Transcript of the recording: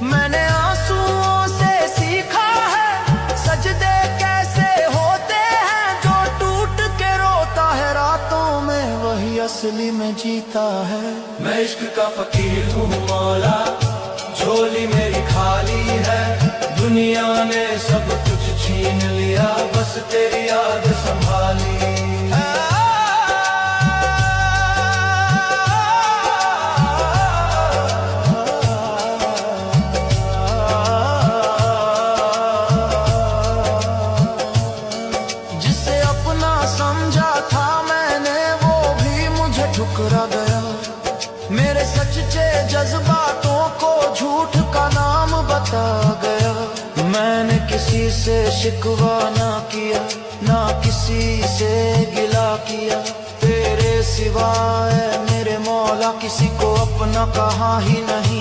मैंने आंसुओं से सीखा है सजदे कैसे होते हैं। जो टूट के रोता है रातों में वही असली में जीता है। मैं इश्क का फकीर हूँ मौला, झोली मेरी खाली है। दुनिया ने सब कुछ छीन लिया, बस तेरी याद संभाली। जिसे अपना समझा था मैंने वो भी मुझे ठुकरा गया। मेरे सच्चे जज्बातों को झूठ का नाम बता गया। मैंने किसी से शिकवा ना किया, ना किसी से गिला किया। तेरे सिवाय मेरे मौला किसी को अपना कहा ही नहीं।